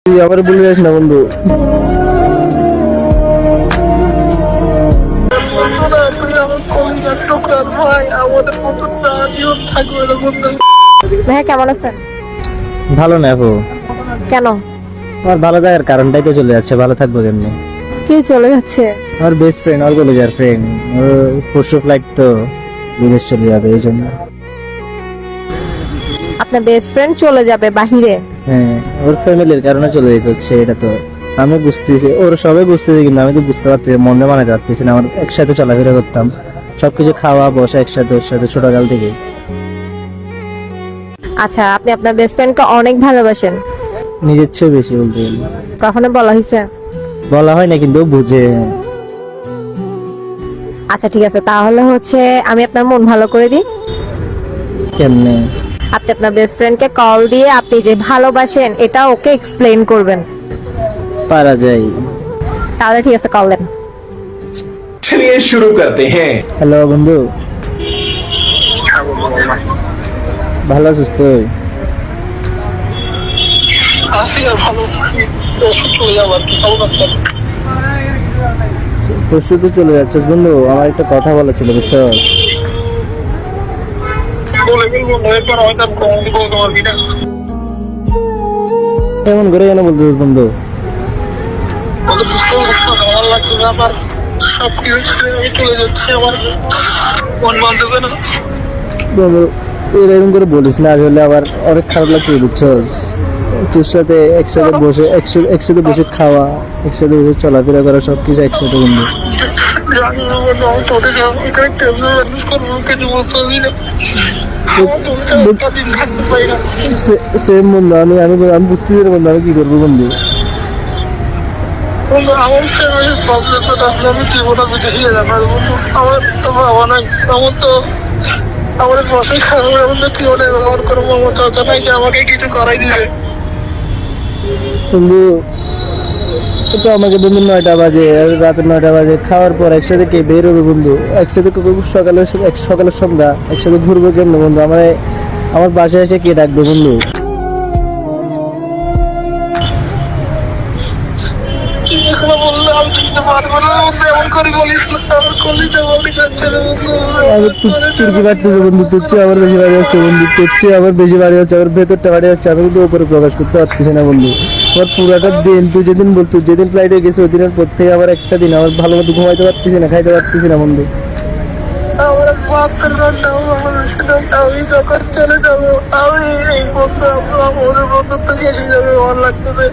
তুই আবার ভুলে যাস না বন্ধু। ভাইয়া কেমন আছেন? ভালো না আপু, কেন? আমার ভালো থাকার কারণটাই তো চলে যাচ্ছে, ভালো থাকবো কেমনি? কি চলে যাচ্ছে? আমার বেস্ট ফ্রেন্ড, আমার কলেজের ফ্রেন্ড, পরশু ফ্লাইট তো বিদেশ চলে যাবে, এই জন্য। আপনার বেস্ট ফ্রেন্ড চলে যাবে বাহিরে? হ্যাঁ, ওর ফ্যামিলির কারণে চলে যেতে হচ্ছে, এটা তো আমি বুঝতেছি, ওর সবাই বুঝতেছি, কিন্তু আমি তো বুঝতে পারছি, মনে মানাতে পারতেছি না। আমার একসাথে চলাফেরা করতাম, সবকিছু খাওয়া বসা একসাথে, ওর সাথে ছোটকাল থেকে। আচ্ছা, আপনি আপনার বেস্ট ফ্রেন্ডকে অনেক ভালোবাসেন? নিজের চেয়ে বেশি বলতে গেলে। কখনো বলা হয়েছে? বলা হয় না, কিন্তু ও বুঝে। আচ্ছা ঠিক আছে, তাহলে হচ্ছে আমি আপনার মন ভালো করে দিই। কেমনে? আপনি আপনার বেস্ট ফ্রেন্ডকে কল দিয়ে আপনি যে ভালোবাসেন এটা ওকে এক্সপ্লেইন করবেন। পারা যায়। তাহলে ঠিক আছে, কল দেন। चलिए शुरू करते हैं। হ্যালো বন্ধু, ভালো আছিস তুই? পরশু তো চলে যাচ্ছিস বন্ধু, আমার একটা কথা বলা ছিল, বুঝছো? এমন করে কেন বলতেছিস বন্ধু? বন্ধু, তুই এরকম করে বলিস না, আসলে আবার অনেক খারাপ লাগছে, বুঝছস? তোর সাথে একসাথে বসে একসাথে বসে খাওয়া, একসাথে বসে চলাফেরা করা, সবকিছু একসাথে বন্ধু। সেম বন্ধু, আমি আমি আমি বুঝতেছি না বন্ধু, আমি কি করবো বন্ধু? আমার আমি জীবনে বিদেশে যাবো বন্ধু। আমার তো বাবা নাই, আমার তো আমার বসে খাবো, এমন কি ওটা ব্যবহার করবো, আমার চাচা নাই যে আমাকে কিছু করাই দিবে। বন্ধু, তো আমাকে বন্ধু 9টা বাজে, রাতে 9টা বাজে খাওয়ার পর একসাথে কে বের হবে বন্ধু? একসাথে সকালে সন্ধ্যা একসাথে ঘুরবো কেমন বন্ধু? আমার বাসায় এসে কে ডাকবে বন্ধু? বললে আমি শুনতে পারবো না বন্ধু, এমন করে বলিস না, আমার কলিটা বলি যাচ্ছে না বন্ধু। তোর কি বাড়তেছে বন্ধু? তোর চেয়ে আমার বেশি বাড়ি হচ্ছে বন্ধু, তোর চেয়ে আমার বেশি বাড়ি হচ্ছে, আমার ভেতরটা বাড়ি হচ্ছে, আমি কিন্তু উপরে প্রকাশ করতে পারতেছি না বন্ধু। আমার পুরাটা দিন, তুই যেদিন ফ্লাইটে গেছি ওই দিনের পর থেকে আবার একটা দিন আমার ভালো মতো ঘুমাইতে পারতেছি না, খাইতে পারতেছি না বন্ধু। আমার 72 ঘন্টা বাংলাদেশে নাই, আমি যখন চলে যাবো আমি এই বন্ধু আমাদের বন্ধুত্ব শেষ হয়ে যাবে, আমার লাগতেছে।